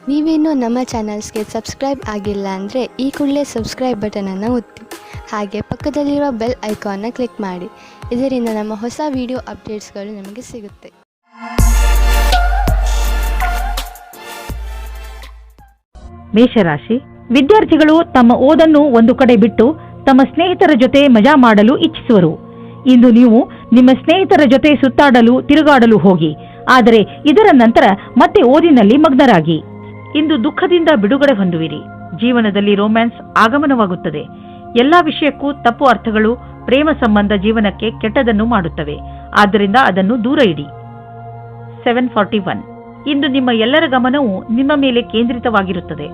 ನೀವೇನೂ ನಮ್ಮ ಚಾನಲ್ಸ್ಗೆ ಸಬ್ಸ್ಕ್ರೈಬ್ ಆಗಿಲ್ಲ ಅಂದರೆ ಈ ಕೂಡಲೇ ಸಬ್ಸ್ಕ್ರೈಬ್ ಬಟನನ್ನು ಒತ್ತಿ, ಹಾಗೆ ಪಕ್ಕದಲ್ಲಿರುವ ಬೆಲ್ ಐಕಾನ್ನ ಕ್ಲಿಕ್ ಮಾಡಿ. ಇದರಿಂದ ನಮ್ಮ ಹೊಸ ವಿಡಿಯೋ ಅಪ್ಡೇಟ್ಸ್ಗಳು ನಿಮಗೆ ಸಿಗುತ್ತೆ. ಮೇಷರಾಶಿ ವಿದ್ಯಾರ್ಥಿಗಳು ತಮ್ಮ ಓದನ್ನು ಒಂದು ಕಡೆ ಬಿಟ್ಟು ತಮ್ಮ ಸ್ನೇಹಿತರ ಜೊತೆ ಮಜಾ ಮಾಡಲು ಇಚ್ಛಿಸುವರು. ಇಂದು ನೀವು ನಿಮ್ಮ ಸ್ನೇಹಿತರ ಜೊತೆ ಸುತ್ತಾಡಲು ತಿರುಗಾಡಲು ಹೋಗಿ, ಆದರೆ ಇದರ ನಂತರ ಮತ್ತೆ ಓದಿನಲ್ಲಿ ಮಗ್ನರಾಗಿ. ಇಂದು ದುಃಖದಿಂದ ಬಿಡುಗಡೆ ಹೊಂದುವಿರಿ. ಜೀವನದಲ್ಲಿ ರೊಮ್ಯಾನ್ಸ್ ಆಗಮನವಾಗುತ್ತದೆ. ಎಲ್ಲಾ ವಿಷಯಕ್ಕೂ ತಪ್ಪು ಅರ್ಥಗಳು ಪ್ರೇಮ ಸಂಬಂಧ ಜೀವನಕ್ಕೆ ಕೆಟ್ಟದನ್ನು ಮಾಡುತ್ತವೆ. ಆದ್ದರಿಂದ ಅದನ್ನು ದೂರ ಇಡಿ. 741 ಇಂದು ನಿಮ್ಮ ಎಲ್ಲರ ಗಮನವು ನಿಮ್ಮ ಮೇಲೆ ಕೇಂದ್ರಿತವಾಗಿರುತ್ತದೆ.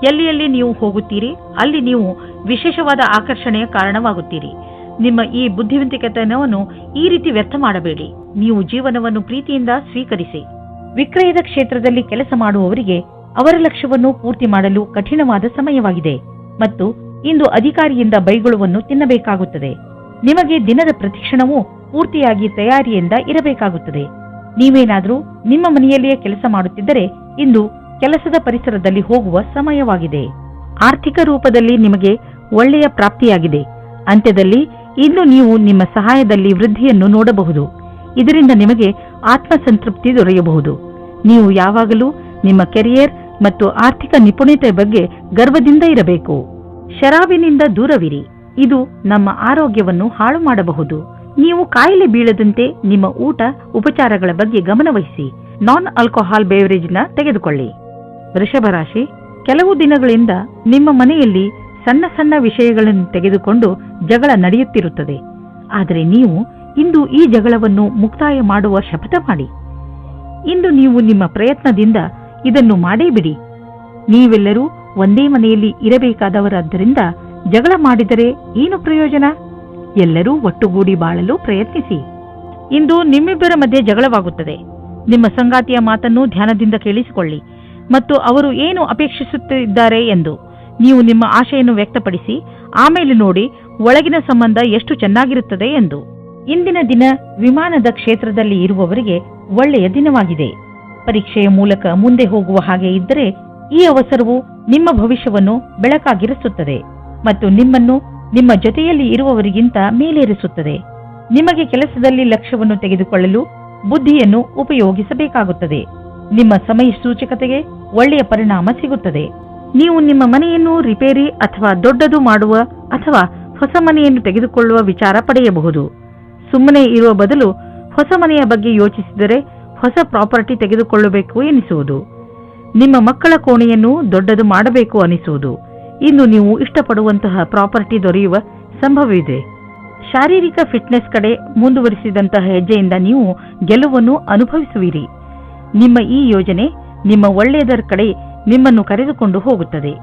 ಎಲ್ಲಿ ನೀವು ಹೋಗುತ್ತೀರಿ ಅಲ್ಲಿ ನೀವು ವಿಶೇಷವಾದ ಆಕರ್ಷಣೆಯ ಕಾರಣವಾಗುತ್ತೀರಿ. ನಿಮ್ಮ ಈ ಬುದ್ಧಿವಂತಿಕೆತನವನ್ನು ಈ ರೀತಿ ವ್ಯರ್ಥ ಮಾಡಬೇಡಿ. ನೀವು ಜೀವನವನ್ನು ಪ್ರೀತಿಯಿಂದ ಸ್ವೀಕರಿಸಿ. ವಿಕ್ರಯದ ಕ್ಷೇತ್ರದಲ್ಲಿ ಕೆಲಸ ಮಾಡುವವರಿಗೆ ಅವರ ಲಕ್ಷ್ಯವನ್ನು ಪೂರ್ತಿ ಮಾಡಲು ಕಠಿಣವಾದ ಸಮಯವಾಗಿದೆ ಮತ್ತು ಇಂದು ಅಧಿಕಾರಿಯಿಂದ ಬೈಗುಳವನ್ನು ತಿನ್ನಬೇಕಾಗುತ್ತದೆ. ನಿಮಗೆ ದಿನದ ಪ್ರತಿಕ್ಷಣವೂ ಪೂರ್ತಿಯಾಗಿ ತಯಾರಿಯಿಂದ ಇರಬೇಕಾಗುತ್ತದೆ. ನೀವೇನಾದರೂ ನಿಮ್ಮ ಮನೆಯಲ್ಲಿಯೇ ಕೆಲಸ ಮಾಡುತ್ತಿದ್ದರೆ ಇಂದು ಕೆಲಸದ ಪರಿಸರದಲ್ಲಿ ಹೋಗುವ ಸಮಯವಾಗಿದೆ. ಆರ್ಥಿಕ ರೂಪದಲ್ಲಿ ನಿಮಗೆ ಒಳ್ಳೆಯ ಪ್ರಾಪ್ತಿಯಾಗಿದೆ. ಅಂತ್ಯದಲ್ಲಿ ಇಂದು ನೀವು ನಿಮ್ಮ ಸಹಾಯದಲ್ಲಿ ವೃದ್ಧಿಯನ್ನು ನೋಡಬಹುದು. ಇದರಿಂದ ನಿಮಗೆ ಆತ್ಮಸಂತೃಪ್ತಿ ದೊರೆಯಬಹುದು. ನೀವು ಯಾವಾಗಲೂ ನಿಮ್ಮ ಕೆರಿಯರ್ ಮತ್ತು ಆರ್ಥಿಕ ನಿಪುಣತೆ ಬಗ್ಗೆ ಗರ್ವದಿಂದ ಇರಬೇಕು. ಶರಾಬಿನಿಂದ ದೂರವಿರಿ. ಇದು ನಮ್ಮ ಆರೋಗ್ಯವನ್ನು ಹಾಳು ಮಾಡಬಹುದು. ನೀವು ಕಾಯಿಲೆ ಬೀಳದಂತೆ ನಿಮ್ಮ ಊಟ ಉಪಚಾರಗಳ ಬಗ್ಗೆ ಗಮನವಹಿಸಿ. ನಾನ್ ಆಲ್ಕೋಹಾಲ್ ಬೇವರೇಜ್ನ ತೆಗೆದುಕೊಳ್ಳಿ. ವೃಷಭ ರಾಶಿ ಕೆಲವು ದಿನಗಳಿಂದ ನಿಮ್ಮ ಮನೆಯಲ್ಲಿ ಸಣ್ಣ ಸಣ್ಣ ವಿಷಯಗಳನ್ನು ತೆಗೆದುಕೊಂಡು ಜಗಳ ನಡೆಯುತ್ತಿರುತ್ತದೆ. ಆದರೆ ನೀವು ಇಂದು ಈ ಜಗಳವನ್ನು ಮುಕ್ತಾಯ ಮಾಡುವ ಶಪಥ ಮಾಡಿ. ಇಂದು ನೀವು ನಿಮ್ಮ ಪ್ರಯತ್ನದಿಂದ ಇದನ್ನು ಮಾಡೇ ಬಿಡಿ. ನೀವೆಲ್ಲರೂ ಒಂದೇ ಮನೆಯಲ್ಲಿ ಇರಬೇಕಾದವರಾದ್ದರಿಂದ ಜಗಳ ಮಾಡಿದರೆ ಏನು ಪ್ರಯೋಜನ? ಎಲ್ಲರೂ ಒಟ್ಟುಗೂಡಿ ಬಾಳಲು ಪ್ರಯತ್ನಿಸಿ. ಇಂದು ನಿಮ್ಮಿಬ್ಬರ ಮಧ್ಯೆ ಜಗಳವಾಗುತ್ತದೆ. ನಿಮ್ಮ ಸಂಗಾತಿಯ ಮಾತನ್ನು ಧ್ಯಾನದಿಂದ ಕೇಳಿಸಿಕೊಳ್ಳಿ ಮತ್ತು ಅವರು ಏನು ಅಪೇಕ್ಷಿಸುತ್ತಿದ್ದಾರೆ ಎಂದು ನೀವು ನಿಮ್ಮ ಆಶೆಯನ್ನು ವ್ಯಕ್ತಪಡಿಸಿ. ಆಮೇಲೆ ನೋಡಿ ಒಳಗಿನ ಸಂಬಂಧ ಎಷ್ಟು ಚೆನ್ನಾಗಿರುತ್ತದೆ ಎಂದು. ಇಂದಿನ ದಿನ ವಿಮಾನದ ಕ್ಷೇತ್ರದಲ್ಲಿ ಇರುವವರಿಗೆ ಒಳ್ಳೆಯ ದಿನವಾಗಿದೆ. ಪರೀಕ್ಷೆಯ ಮೂಲಕ ಮುಂದೆ ಹೋಗುವ ಹಾಗೆ ಇದ್ದರೆ ಈ ಅವಸರವು ನಿಮ್ಮ ಭವಿಷ್ಯವನ್ನು ಬೆಳಕಾಗಿರಿಸುತ್ತದೆ ಮತ್ತು ನಿಮ್ಮನ್ನು ನಿಮ್ಮ ಜೊತೆಯಲ್ಲಿ ಇರುವವರಿಗಿಂತ ಮೇಲೇರಿಸುತ್ತದೆ. ನಿಮಗೆ ಕೆಲಸದಲ್ಲಿ ಲಕ್ಷ್ಯವನ್ನು ತೆಗೆದುಕೊಳ್ಳಲು ಬುದ್ಧಿಯನ್ನು ಉಪಯೋಗಿಸಬೇಕಾಗುತ್ತದೆ. ನಿಮ್ಮ ಸಮಯ ಸೂಚಕತೆಗೆ ಒಳ್ಳೆಯ ಪರಿಣಾಮ ಸಿಗುತ್ತದೆ. ನೀವು ನಿಮ್ಮ ಮನೆಯನ್ನು ರಿಪೇರಿ ಅಥವಾ ದೊಡ್ಡದು ಮಾಡುವ ಅಥವಾ ಹೊಸ ಮನೆಯನ್ನು ತೆಗೆದುಕೊಳ್ಳುವ ವಿಚಾರ ಪಡೆಯಬಹುದು. ಸುಮ್ಮನೆ ಇರುವ ಬದಲು ಹೊಸ ಮನೆಯ ಬಗ್ಗೆ ಯೋಚಿಸಿದರೆ ಹೊಸ ಪ್ರಾಪರ್ಟಿ ತೆಗೆದುಕೊಳ್ಳಬೇಕು ಎನಿಸುವುದು. ನಿಮ್ಮ ಮಕ್ಕಳ ಕೋಣೆಯನ್ನು ದೊಡ್ಡದು ಮಾಡಬೇಕು ಅನಿಸುವುದು. ಇಂದು ನೀವು ಇಷ್ಟಪಡುವಂತಹ ಪ್ರಾಪರ್ಟಿ ದೊರೆಯುವ ಸಂಭವವಿದೆ. ಶಾರೀರಿಕ ಫಿಟ್ನೆಸ್ ಕಡೆ ಮುಂದುವರಿಸಿದಂತಹ ಹೆಜ್ಜೆಯಿಂದ ನೀವು ಗೆಲುವನ್ನು ಅನುಭವಿಸುವಿರಿ. ನಿಮ್ಮ ಈ ಯೋಜನೆ ನಿಮ್ಮ ಒಳ್ಳೆಯದರ ಕಡೆ ನಿಮ್ಮನ್ನು ಕರೆದುಕೊಂಡು ಹೋಗುತ್ತದೆ.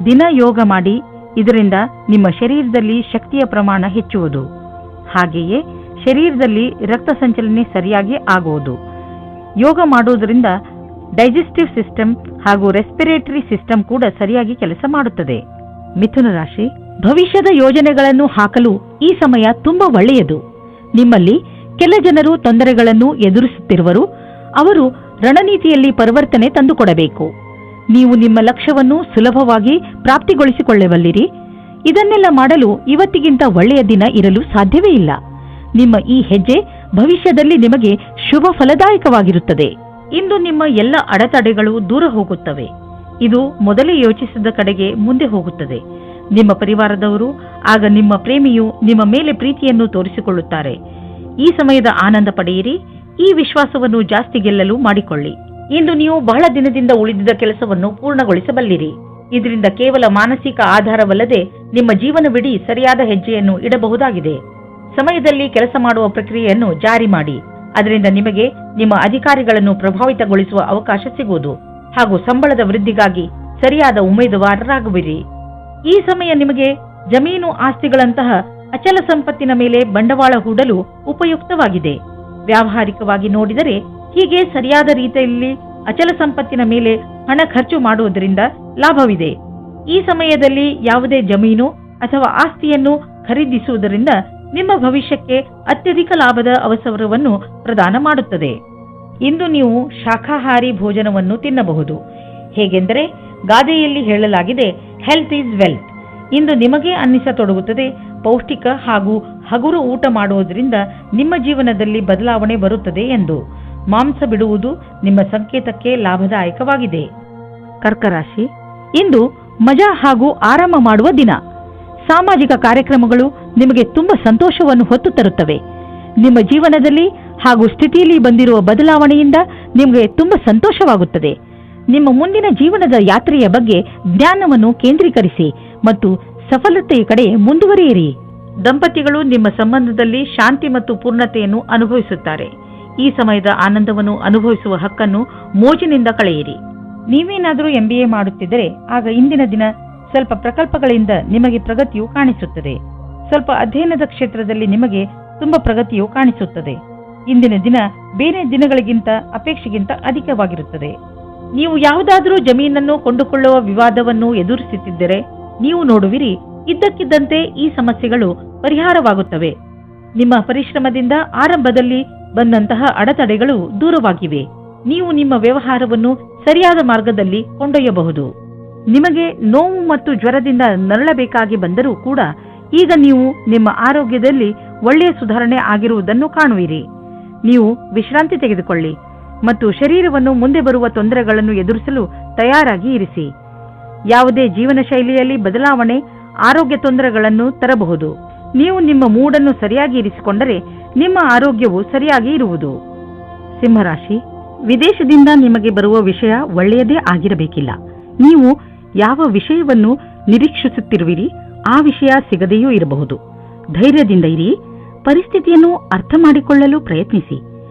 ದಿನ ಯೋಗ ಮಾಡಿ. ಇದರಿಂದ ನಿಮ್ಮ ಶರೀರದಲ್ಲಿ ಶಕ್ತಿಯ ಪ್ರಮಾಣ ಹೆಚ್ಚುವುದು. ಹಾಗೆಯೇ ಶರೀರದಲ್ಲಿ ರಕ್ತ ಸಂಚಲನೆ ಸರಿಯಾಗಿ ಆಗುವುದು. ಯೋಗ ಮಾಡುವುದರಿಂದ ಡೈಜೆಸ್ಟಿವ್ ಸಿಸ್ಟಮ್ ಹಾಗೂ ರೆಸ್ಪಿರೇಟರಿ ಸಿಸ್ಟಮ್ ಕೂಡ ಸರಿಯಾಗಿ ಕೆಲಸ ಮಾಡುತ್ತದೆ. ಮಿಥುನ ರಾಶಿ ಭವಿಷ್ಯದ ಯೋಜನೆಗಳನ್ನು ಹಾಕಲು ಈ ಸಮಯ ತುಂಬಾ ಒಳ್ಳೆಯದು. ನಿಮ್ಮಲ್ಲಿ ಕೆಲ ಜನರು ತೊಂದರೆಗಳನ್ನು ಎದುರಿಸುತ್ತಿರುವರು. ಅವರು ರಣನೀತಿಯಲ್ಲಿ ಪರಿವರ್ತನೆ ತಂದುಕೊಡಬೇಕು. ನೀವು ನಿಮ್ಮ ಲಕ್ಷ್ಯವನ್ನು ಸುಲಭವಾಗಿ ಪ್ರಾಪ್ತಿಗೊಳಿಸಿಕೊಳ್ಳಬಲ್ಲಿರಿ. ಇದನ್ನೆಲ್ಲ ಮಾಡಲು ಇವತ್ತಿಗಿಂತ ಒಳ್ಳೆಯ ದಿನ ಇರಲು ಸಾಧ್ಯವೇ ಇಲ್ಲ. ನಿಮ್ಮ ಈ ಹೆಜ್ಜೆ ಭವಿಷ್ಯದಲ್ಲಿ ನಿಮಗೆ ಶುಭ ಫಲದಾಯಕವಾಗಿರುತ್ತದೆ. ಇಂದು ನಿಮ್ಮ ಎಲ್ಲ ಅಡೆತಡೆಗಳು ದೂರ ಹೋಗುತ್ತವೆ. ಇದು ಮೊದಲೇ ಯೋಚಿಸಿದ ಕಡೆಗೆ ಮುಂದೆ ಹೋಗುತ್ತದೆ. ನಿಮ್ಮ ಪರಿವಾರದವರು ಆಗ ನಿಮ್ಮ ಪ್ರೇಮಿಯು ನಿಮ್ಮ ಮೇಲೆ ಪ್ರೀತಿಯನ್ನು ತೋರಿಸಿಕೊಳ್ಳುತ್ತಾರೆ. ಈ ಸಮಯದ ಆನಂದ ಪಡೆಯಿರಿ. ಈ ವಿಶ್ವಾಸವನ್ನು ಜಾಸ್ತಿ ಗೆಲ್ಲಲು ಮಾಡಿಕೊಳ್ಳಿ. ಇಂದು ನೀವು ಬಹಳ ದಿನದಿಂದ ಉಳಿದಿದ್ದ ಕೆಲಸವನ್ನು ಪೂರ್ಣಗೊಳಿಸಬಲ್ಲಿರಿ. ಇದರಿಂದ ಕೇವಲ ಮಾನಸಿಕ ಆಧಾರವಲ್ಲದೆ ನಿಮ್ಮ ಜೀವನವಿಡೀ ಸರಿಯಾದ ಹೆಜ್ಜೆಯನ್ನು ಇಡಬಹುದಾಗಿದೆ. ಸಮಯದಲ್ಲಿ ಕೆಲಸ ಮಾಡುವ ಪ್ರಕ್ರಿಯೆಯನ್ನು ಜಾರಿ ಮಾಡಿ. ಅದರಿಂದ ನಿಮಗೆ ನಿಮ್ಮ ಅಧಿಕಾರಿಗಳನ್ನು ಪ್ರಭಾವಿತಗೊಳಿಸುವ ಅವಕಾಶ ಸಿಗುವುದು ಹಾಗೂ ಸಂಬಳದ ವೃದ್ಧಿಗಾಗಿ ಸರಿಯಾದ ಉಮೇದುವಾರರಾಗುವಿರಿ. ಈ ಸಮಯ ನಿಮಗೆ ಜಮೀನು ಆಸ್ತಿಗಳಂತಹ ಅಚಲ ಸಂಪತ್ತಿನ ಮೇಲೆ ಬಂಡವಾಳ ಹೂಡಲು ಉಪಯುಕ್ತವಾಗಿದೆ. ವ್ಯಾವಹಾರಿಕವಾಗಿ ನೋಡಿದರೆ ಹೀಗೆ ಸರಿಯಾದ ರೀತಿಯಲ್ಲಿ ಅಚಲ ಸಂಪತ್ತಿನ ಮೇಲೆ ಹಣ ಖರ್ಚು ಮಾಡುವುದರಿಂದ ಲಾಭವಿದೆ. ಈ ಸಮಯದಲ್ಲಿ ಯಾವುದೇ ಜಮೀನು ಅಥವಾ ಆಸ್ತಿಯನ್ನು ಖರೀದಿಸುವುದರಿಂದ ನಿಮ್ಮ ಭವಿಷ್ಯಕ್ಕೆ ಅತ್ಯಧಿಕ ಲಾಭದ ಅವಸರವನ್ನು ಪ್ರದಾನ ಮಾಡುತ್ತದೆ. ಇಂದು ನೀವು ಶಾಖಾಹಾರಿ ಭೋಜನವನ್ನು ತಿನ್ನಬಹುದು. ಹೇಗೆಂದರೆ ಗಾದೆಯಲ್ಲಿ ಹೇಳಲಾಗಿದೆ, ಹೆಲ್ತ್ ಈಸ್ ವೆಲ್ತ್. ಇಂದು ನಿಮಗೆ ಅನ್ನಿಸತೊಡಗುತ್ತದೆ, ಪೌಷ್ಟಿಕ ಹಾಗೂ ಹಗುರು ಊಟ ಮಾಡುವುದರಿಂದ ನಿಮ್ಮ ಜೀವನದಲ್ಲಿ ಬದಲಾವಣೆ ಬರುತ್ತದೆ ಎಂದು. ಮಾಂಸ ಬಿಡುವುದು ನಿಮ್ಮ ಸಂಕೇತಕ್ಕೆ ಲಾಭದಾಯಕವಾಗಿದೆ. ಕರ್ಕರಾಶಿ, ಇಂದು ಮಜಾ ಹಾಗೂ ಆರಾಮ ಮಾಡುವ ದಿನ. ಸಾಮಾಜಿಕ ಕಾರ್ಯಕ್ರಮಗಳು ನಿಮಗೆ ತುಂಬ ಸಂತೋಷವನ್ನು ಹೊತ್ತು ತರುತ್ತವೆ. ನಿಮ್ಮ ಜೀವನದಲ್ಲಿ ಹಾಗೂ ಸ್ಥಿತಿಯಲ್ಲಿ ಬಂದಿರುವ ಬದಲಾವಣೆಯಿಂದ ನಿಮಗೆ ತುಂಬ ಸಂತೋಷವಾಗುತ್ತದೆ. ನಿಮ್ಮ ಮುಂದಿನ ಜೀವನದ ಯಾತ್ರೆಯ ಬಗ್ಗೆ ಜ್ಞಾನವನ್ನು ಕೇಂದ್ರೀಕರಿಸಿ ಮತ್ತು ಸಫಲತೆಯ ಕಡೆ ಮುಂದುವರಿಯಿರಿ. ದಂಪತಿಗಳು ನಿಮ್ಮ ಸಂಬಂಧದಲ್ಲಿ ಶಾಂತಿ ಮತ್ತು ಪೂರ್ಣತೆಯನ್ನು ಅನುಭವಿಸುತ್ತಾರೆ. ಈ ಸಮಯದ ಆನಂದವನ್ನು ಅನುಭವಿಸುವ ಹಕ್ಕನ್ನು ಮೋಜಿನಿಂದ ಕಳೆಯಿರಿ. ನೀವೇನಾದರೂ MBA ಮಾಡುತ್ತಿದ್ದರೆ ಆಗ ಇಂದಿನ ದಿನ ಸ್ವಲ್ಪ ಪ್ರಕಲ್ಪಗಳಿಂದ ನಿಮಗೆ ಪ್ರಗತಿಯು ಕಾಣಿಸುತ್ತದೆ. ಸ್ವಲ್ಪ ಅಧ್ಯಯನದ ಕ್ಷೇತ್ರದಲ್ಲಿ ನಿಮಗೆ ತುಂಬಾ ಪ್ರಗತಿಯು ಕಾಣಿಸುತ್ತದೆ. ಇಂದಿನ ದಿನ ಬೇರೆ ದಿನಗಳಿಗಿಂತ ಅಪೇಕ್ಷೆಗಿಂತ ಅಧಿಕವಾಗಿರುತ್ತದೆ. ನೀವು ಯಾವುದಾದರೂ ಜಮೀನನ್ನು ಕೊಂಡುಕೊಳ್ಳುವ ವಿವಾದವನ್ನು ಎದುರಿಸುತ್ತಿದ್ದರೆ ನೀವು ನೋಡುವಿರಿ, ಇದ್ದಕ್ಕಿದ್ದಂತೆ ಈ ಸಮಸ್ಯೆಗಳು ಪರಿಹಾರವಾಗುತ್ತವೆ. ನಿಮ್ಮ ಪರಿಶ್ರಮದಿಂದ ಆರಂಭದಲ್ಲಿ ಬಂದಂತಹ ಅಡೆತಡೆಗಳು ದೂರವಾಗಿವೆ. ನೀವು ನಿಮ್ಮ ವ್ಯವಹಾರವನ್ನು ಸರಿಯಾದ ಮಾರ್ಗದಲ್ಲಿ ಕೊಂಡೊಯ್ಯಬಹುದು. ನಿಮಗೆ ನೋವು ಮತ್ತು ಜ್ವರದಿಂದ ನರಳಬೇಕಾಗಿ ಬಂದರೂ ಕೂಡ ಈಗ ನೀವು ನಿಮ್ಮ ಆರೋಗ್ಯದಲ್ಲಿ ಒಳ್ಳೆಯ ಸುಧಾರಣೆ ಆಗಿರುವುದನ್ನು ಕಾಣುವಿರಿ. ನೀವು ವಿಶ್ರಾಂತಿ ತೆಗೆದುಕೊಳ್ಳಿ ಮತ್ತು ಶರೀರವನ್ನು ಮುಂದೆ ಬರುವ ತೊಂದರೆಗಳನ್ನು ಎದುರಿಸಲು ತಯಾರಾಗಿ ಇರಿಸಿ. ಯಾವುದೇ ಜೀವನ ಶೈಲಿಯಲ್ಲಿ ಬದಲಾವಣೆ ಆರೋಗ್ಯ ತೊಂದರೆಗಳನ್ನು ತರಬಹುದು. ನೀವು ನಿಮ್ಮ ಮೂಡನ್ನು ಸರಿಯಾಗಿ ಇರಿಸಿಕೊಂಡರೆ ನಿಮ್ಮ ಆರೋಗ್ಯವು ಸರಿಯಾಗಿ ಇರುವುದು. ಸಿಂಹರಾಶಿ, ವಿದೇಶದಿಂದ ನಿಮಗೆ ಬರುವ ವಿಷಯ ಒಳ್ಳೆಯದೇ ಆಗಿರಬೇಕಿಲ್ಲ. ನೀವು ಯಾವ ವಿಷಯವನ್ನು ನಿರೀಕ್ಷಿಸುತ್ತಿರುವಿರಿ ಆ ವಿಷಯ ಸಿಗದೆಯೂ ಇರಬಹುದು. ಧೈರ್ಯದಿಂದ ಇರಿ. ಪರಿಸ್ಥಿತಿಯನ್ನು ಅರ್ಥ ಮಾಡಿಕೊಳ್ಳಲು ಪ್ರಯತ್ನಿಸಿ.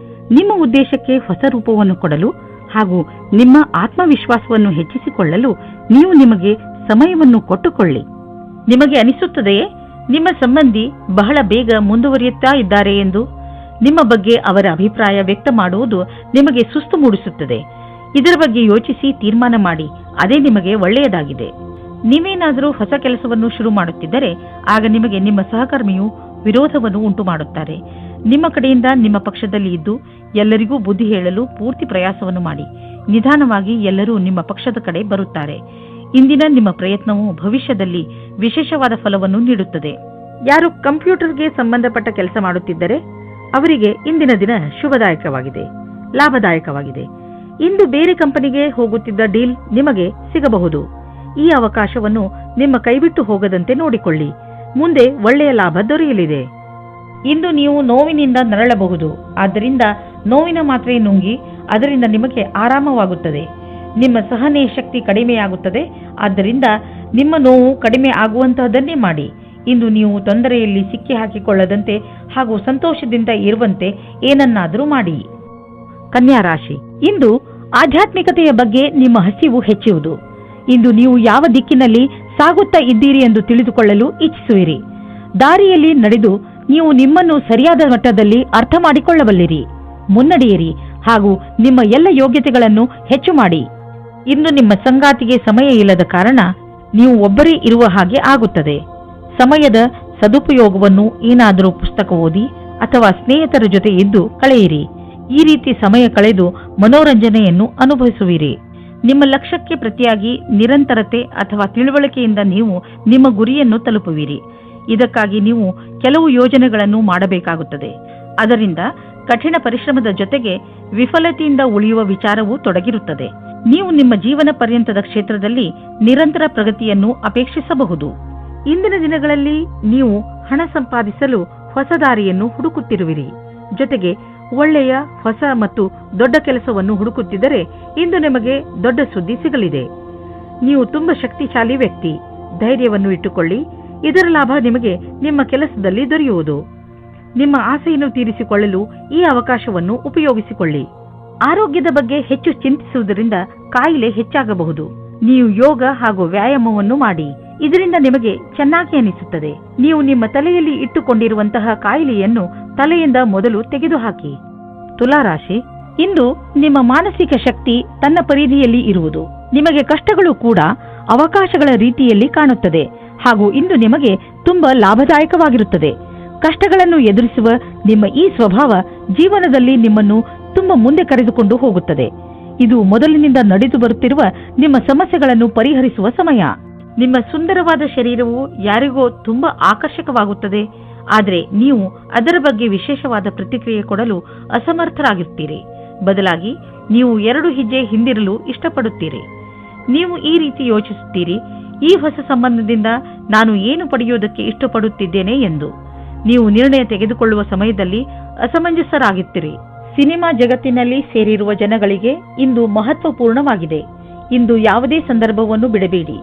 ನಿಮ್ಮ ಉದ್ದೇಶಕ್ಕೆ ಹೊಸ ರೂಪವನ್ನು ಕೊಡಲು ಹಾಗೂ ನಿಮ್ಮ ಆತ್ಮವಿಶ್ವಾಸವನ್ನು ಹೆಚ್ಚಿಸಿಕೊಳ್ಳಲು ನೀವು ನಿಮಗೆ ಸಮಯವನ್ನು ಕೊಟ್ಟುಕೊಳ್ಳಿ. ನಿಮಗೆ ಅನಿಸುತ್ತದೆಯೇ ನಿಮ್ಮ ಸಂಬಂಧಿ ಬಹಳ ಬೇಗ ಮುಂದುವರಿಯುತ್ತಾ ಇದ್ದಾರೆ ಎಂದು? ನಿಮ್ಮ ಬಗ್ಗೆ ಅವರ ಅಭಿಪ್ರಾಯ ವ್ಯಕ್ತ ಮಾಡುವುದು ನಿಮಗೆ ಸುಸ್ತು ಮೂಡಿಸುತ್ತದೆ. ಇದರ ಬಗ್ಗೆ ಯೋಚಿಸಿ ತೀರ್ಮಾನ ಮಾಡಿ. ಅದೇ ನಿಮಗೆ ಒಳ್ಳೆಯದಾಗಿದೆ. ನೀವೇನಾದರೂ ಹೊಸ ಕೆಲಸವನ್ನು ಶುರು ಮಾಡುತ್ತಿದ್ದರೆ ಆಗ ನಿಮಗೆ ನಿಮ್ಮ ಸಹಕರ್ಮಿಯು ವಿರೋಧವನ್ನು ಉಂಟು ಮಾಡುತ್ತಾರೆ. ನಿಮ್ಮ ಕಡೆಯಿಂದ ನಿಮ್ಮ ಪಕ್ಷದಲ್ಲಿ ಇದ್ದು ಎಲ್ಲರಿಗೂ ಬುದ್ಧಿ ಹೇಳಲು ಪೂರ್ತಿ ಪ್ರಯಾಸವನ್ನು ಮಾಡಿ. ನಿಧಾನವಾಗಿ ಎಲ್ಲರೂ ನಿಮ್ಮ ಪಕ್ಷದ ಕಡೆ ಬರುತ್ತಾರೆ. ಇಂದಿನ ನಿಮ್ಮ ಪ್ರಯತ್ನವು ಭವಿಷ್ಯದಲ್ಲಿ ವಿಶೇಷವಾದ ಫಲವನ್ನು ನೀಡುತ್ತದೆ. ಯಾರು ಕಂಪ್ಯೂಟರ್ಗೆ ಸಂಬಂಧಪಟ್ಟ ಕೆಲಸ ಮಾಡುತ್ತಿದ್ದರೆ ಅವರಿಗೆ ಇಂದಿನ ದಿನ ಶುಭದಾಯಕವಾಗಿದೆ, ಲಾಭದಾಯಕವಾಗಿದೆ. ಇಂದು ಬೇರೆ ಕಂಪನಿಗೆ ಹೋಗುತ್ತಿದ್ದ ಡೀಲ್ ನಿಮಗೆ ಸಿಗಬಹುದು. ಈ ಅವಕಾಶವನ್ನು ನಿಮ್ಮ ಕೈಬಿಟ್ಟು ಹೋಗದಂತೆ ನೋಡಿಕೊಳ್ಳಿ. ಮುಂದೆ ಒಳ್ಳೆಯ ಲಾಭ ದೊರೆಯಲಿದೆ. ಇಂದು ನೀವು ನೋವಿನಿಂದ ನರಳಬಹುದು. ಆದ್ದರಿಂದ ನೋವಿನ ಮಾತ್ರೆ ನುಂಗಿ ಅದರಿಂದ ನಿಮಗೆ ಆರಾಮವಾಗುತ್ತದೆ. ನಿಮ್ಮ ಸಹನೆ ಶಕ್ತಿ ಕಡಿಮೆಯಾಗುತ್ತದೆ. ಆದ್ದರಿಂದ ನಿಮ್ಮ ನೋವು ಕಡಿಮೆ ಆಗುವಂತಹದನ್ನೇ ಮಾಡಿ. ಇಂದು ನೀವು ತೊಂದರೆಯಲ್ಲಿ ಸಿಕ್ಕಿ ಹಾಕಿಕೊಳ್ಳದಂತೆ ಹಾಗೂ ಸಂತೋಷದಿಂದ ಇರುವಂತೆ ಏನನ್ನಾದರೂ ಮಾಡಿ. ಕನ್ಯಾ ರಾಶಿ, ಇಂದು ಆಧ್ಯಾತ್ಮಿಕತೆಯ ಬಗ್ಗೆ ನಿಮ್ಮ ಹಸಿವು ಹೆಚ್ಚುವುದು. ಇಂದು ನೀವು ಯಾವ ದಿಕ್ಕಿನಲ್ಲಿ ಸಾಗುತ್ತಾ ಇದ್ದೀರಿ ಎಂದು ತಿಳಿದುಕೊಳ್ಳಲು ಇಚ್ಛಿಸುವಿರಿ. ದಾರಿಯಲ್ಲಿ ನಡೆದು ನೀವು ನಿಮ್ಮನ್ನು ಸರಿಯಾದ ಮಟ್ಟದಲ್ಲಿ ಅರ್ಥ ಮಾಡಿಕೊಳ್ಳಬಲ್ಲಿರಿ. ಮುನ್ನಡೆಯಿರಿ ಹಾಗೂ ನಿಮ್ಮ ಎಲ್ಲ ಯೋಗ್ಯತೆಗಳನ್ನು ಹೆಚ್ಚು ಮಾಡಿ. ಇಂದು ನಿಮ್ಮ ಸಂಗಾತಿಗೆ ಸಮಯ ಇಲ್ಲದ ಕಾರಣ ನೀವು ಒಬ್ಬರೇ ಇರುವ ಹಾಗೆ ಆಗುತ್ತದೆ. ಸಮಯದ ಸದುಪಯೋಗವನ್ನು ಏನಾದರೂ ಪುಸ್ತಕ ಓದಿ ಅಥವಾ ಸ್ನೇಹಿತರ ಜೊತೆ ಇದ್ದು ಕಳೆಯಿರಿ. ಈ ರೀತಿ ಸಮಯ ಕಳೆದು ಮನೋರಂಜನೆಯನ್ನು ಅನುಭವಿಸುವಿರಿ. ನಿಮ್ಮ ಲಕ್ಷ್ಯಕ್ಕೆ ಪ್ರತಿಯಾಗಿ ನಿರಂತರತೆ ಅಥವಾ ತಿಳುವಳಿಕೆಯಿಂದ ನೀವು ನಿಮ್ಮ ಗುರಿಯನ್ನು ತಲುಪುವಿರಿ. ಇದಕ್ಕಾಗಿ ನೀವು ಕೆಲವು ಯೋಜನೆಗಳನ್ನು ಮಾಡಬೇಕಾಗುತ್ತದೆ. ಅದರಿಂದ ಕಠಿಣ ಪರಿಶ್ರಮದ ಜೊತೆಗೆ ವಿಫಲತೆಯಿಂದ ಉಳಿಯುವ ವಿಚಾರವೂ ತೊಡಗಿರುತ್ತದೆ. ನೀವು ನಿಮ್ಮ ಜೀವನ ಪರ್ಯಂತದ ಕ್ಷೇತ್ರದಲ್ಲಿ ನಿರಂತರ ಪ್ರಗತಿಯನ್ನು ಅಪೇಕ್ಷಿಸಬಹುದು. ಇಂದಿನ ದಿನಗಳಲ್ಲಿ ನೀವು ಹಣ ಸಂಪಾದಿಸಲು ಹೊಸ ದಾರಿಯನ್ನು ಹುಡುಕುತ್ತಿರುವಿರಿ. ಜೊತೆಗೆ ಒಳ್ಳೆಯ ಹೊಸ ಮತ್ತು ದೊಡ್ಡ ಕೆಲಸವನ್ನು ಹುಡುಕುತ್ತಿದ್ದರೆ ಇಂದು ನಿಮಗೆ ದೊಡ್ಡ ಸುದ್ದಿ ಸಿಗಲಿದೆ. ನೀವು ತುಂಬಾ ಶಕ್ತಿಶಾಲಿ ವ್ಯಕ್ತಿ. ಧೈರ್ಯವನ್ನು ಇಟ್ಟುಕೊಳ್ಳಿ. ಇದರ ಲಾಭ ನಿಮಗೆ ನಿಮ್ಮ ಕೆಲಸದಲ್ಲಿ ದೊರೆಯುವುದು. ನಿಮ್ಮ ಆಸೆಯನ್ನು ತೀರಿಸಿಕೊಳ್ಳಲು ಈ ಅವಕಾಶವನ್ನು ಉಪಯೋಗಿಸಿಕೊಳ್ಳಿ. ಆರೋಗ್ಯದ ಬಗ್ಗೆ ಹೆಚ್ಚು ಚಿಂತಿಸುವುದರಿಂದ ಕಾಯಿಲೆ ಹೆಚ್ಚಾಗಬಹುದು. ನೀವು ಯೋಗ ಹಾಗೂ ವ್ಯಾಯಾಮವನ್ನು ಮಾಡಿ. ಇದರಿಂದ ನಿಮಗೆ ಚೆನ್ನಾಗಿ ಅನಿಸುತ್ತದೆ. ನೀವು ನಿಮ್ಮ ತಲೆಯಲ್ಲಿ ಇಟ್ಟುಕೊಂಡಿರುವಂತಹ ಕಾಯಿಲೆಯನ್ನು ತಲೆಯಿಂದ ಮೊದಲು ತೆಗೆದುಹಾಕಿ. ತುಲಾರಾಶಿ, ಇಂದು ನಿಮ್ಮ ಮಾನಸಿಕ ಶಕ್ತಿ ತನ್ನ ಪರಿಧಿಯಲ್ಲಿ ಇರುವುದು. ನಿಮಗೆ ಕಷ್ಟಗಳು ಕೂಡ ಅವಕಾಶಗಳ ರೀತಿಯಲ್ಲಿ ಕಾಣುತ್ತದೆ ಹಾಗೂ ಇಂದು ನಿಮಗೆ ತುಂಬಾ ಲಾಭದಾಯಕವಾಗಿರುತ್ತದೆ. ಕಷ್ಟಗಳನ್ನು ಎದುರಿಸುವ ನಿಮ್ಮ ಈ ಸ್ವಭಾವ ಜೀವನದಲ್ಲಿ ನಿಮ್ಮನ್ನು ತುಂಬಾ ಮುಂದೆ ಕರೆದುಕೊಂಡು ಹೋಗುತ್ತದೆ. ಇದು ಮೊದಲಿನಿಂದ ನಡೆದು ಬರುತ್ತಿರುವ ನಿಮ್ಮ ಸಮಸ್ಯೆಗಳನ್ನು ಪರಿಹರಿಸುವ ಸಮಯ. ನಿಮ್ಮ ಸುಂದರವಾದ ಶರೀರವು ಯಾರಿಗೋ ತುಂಬಾ ಆಕರ್ಷಕವಾಗುತ್ತದೆ, ಆದರೆ ನೀವು ಅದರ ಬಗ್ಗೆ ವಿಶೇಷವಾದ ಪ್ರತಿಕ್ರಿಯೆ ಕೊಡಲು ಅಸಮರ್ಥರಾಗಿರ್ತೀರಿ. ಬದಲಾಗಿ ನೀವು 2 ಹೆಜ್ಜೆ ಹಿಂದಿರಲು ಇಷ್ಟಪಡುತ್ತೀರಿ. ನೀವು ಈ ರೀತಿ ಯೋಚಿಸುತ್ತೀರಿ, ಈ ಹೊಸ ಸಂಬಂಧದಿಂದ ನಾನು ಏನು ಪಡೆಯುವುದಕ್ಕೆ ಇಷ್ಟಪಡುತ್ತಿದ್ದೇನೆ ಎಂದು. ನೀವು ನಿರ್ಣಯ ತೆಗೆದುಕೊಳ್ಳುವ ಸಮಯದಲ್ಲಿ ಅಸಮಂಜಸರಾಗುತ್ತೀರಿ. ಸಿನಿಮಾ ಜಗತ್ತಿನಲ್ಲಿ ಸೇರಿರುವ ಜನಗಳಿಗೆ ಇಂದು ಮಹತ್ವಪೂರ್ಣವಾಗಿದೆ. ಇಂದು ಯಾವುದೇ ಸಂದರ್ಭವನ್ನು ಬಿಡಬೇಡಿ.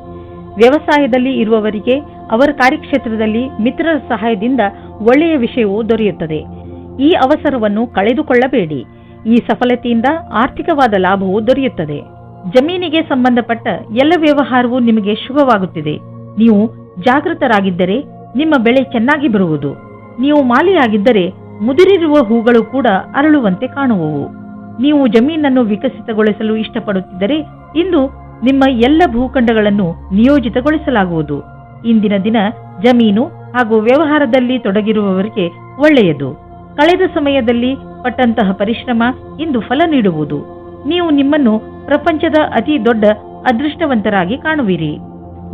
ವ್ಯವಸಾಯದಲ್ಲಿ ಇರುವವರಿಗೆ ಅವರ ಕಾರ್ಯಕ್ಷೇತ್ರದಲ್ಲಿ ಮಿತ್ರರ ಸಹಾಯದಿಂದ ಒಳ್ಳೆಯ ವಿಷಯವೂ ದೊರೆಯುತ್ತದೆ. ಈ ಅವಸರವನ್ನು ಕಳೆದುಕೊಳ್ಳಬೇಡಿ. ಈ ಸಫಲತೆಯಿಂದ ಆರ್ಥಿಕವಾದ ಲಾಭವೂ ದೊರೆಯುತ್ತದೆ. ಜಮೀನಿಗೆ ಸಂಬಂಧಪಟ್ಟ ಎಲ್ಲ ವ್ಯವಹಾರವೂ ನಿಮಗೆ ಶುಭವಾಗುತ್ತಿದೆ. ನೀವು ಜಾಗೃತರಾಗಿದ್ದರೆ ನಿಮ್ಮ ಬೆಳೆ ಚೆನ್ನಾಗಿ ಬರುವುದು. ನೀವು ಮಾಲಿಯಾಗಿದ್ದರೆ ಮುದುರಿರುವ ಹೂಗಳು ಕೂಡ ಅರಳುವಂತೆ ಕಾಣುವವು. ನೀವು ಜಮೀನನ್ನು ವಿಕಸಿತಗೊಳಿಸಲು ಇಷ್ಟಪಡುತ್ತಿದ್ದರೆ ಇಂದು ನಿಮ್ಮ ಎಲ್ಲ ಭೂಖಂಡಗಳನ್ನು ನಿಯೋಜಿತಗೊಳಿಸಲಾಗುವುದು. ಇಂದಿನ ದಿನ ಜಮೀನು ಹಾಗೂ ವ್ಯವಹಾರದಲ್ಲಿ ತೊಡಗಿರುವವರಿಗೆ ಒಳ್ಳೆಯದು. ಕಳೆದ ಸಮಯದಲ್ಲಿ ಪಟ್ಟಂತಹ ಪರಿಶ್ರಮ ಇಂದು ಫಲ ನೀಡುವುದು. ನೀವು ನಿಮ್ಮನ್ನು ಪ್ರಪಂಚದ ಅತಿ ದೊಡ್ಡ ಅದೃಷ್ಟವಂತರಾಗಿ ಕಾಣುವಿರಿ.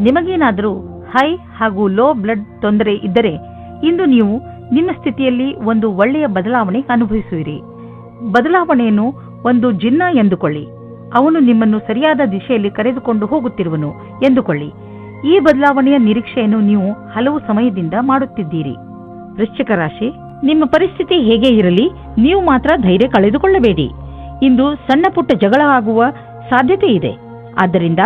ನಿಮಗೇನಾದರೂ ಹೈ ಹಾಗೂ ಲೋ ಬ್ಲಡ್ ತೊಂದರೆ ಇದ್ದರೆ ಇಂದು ನೀವು ನಿಮ್ಮ ಸ್ಥಿತಿಯಲ್ಲಿ ಒಂದು ಒಳ್ಳೆಯ ಬದಲಾವಣೆ ಅನುಭವಿಸುವಿರಿ. ಬದಲಾವಣೆಯನ್ನು ಒಂದು ಜಿನ್ನ ಎಂದುಕೊಳ್ಳಿ. ಅವನು ನಿಮ್ಮನ್ನು ಸರಿಯಾದ ದಿಶೆಯಲ್ಲಿ ಕರೆದುಕೊಂಡು ಹೋಗುತ್ತಿರುವನು ಎಂದುಕೊಳ್ಳಿ. ಈ ಬದಲಾವಣೆಯ ನಿರೀಕ್ಷೆಯನ್ನು ನೀವು ಹಲವು ಸಮಯದಿಂದ ಮಾಡುತ್ತಿದ್ದೀರಿ. ವೃಶ್ಚಿಕ ರಾಶಿ, ನಿಮ್ಮ ಪರಿಸ್ಥಿತಿ ಹೇಗೆ ಇರಲಿ, ನೀವು ಮಾತ್ರ ಧೈರ್ಯ ಕಳೆದುಕೊಳ್ಳಬೇಡಿ. ಇಂದು ಸಣ್ಣ ಪುಟ್ಟ ಜಗಳ ಆಗುವ ಸಾಧ್ಯತೆ ಇದೆ. ಆದ್ದರಿಂದ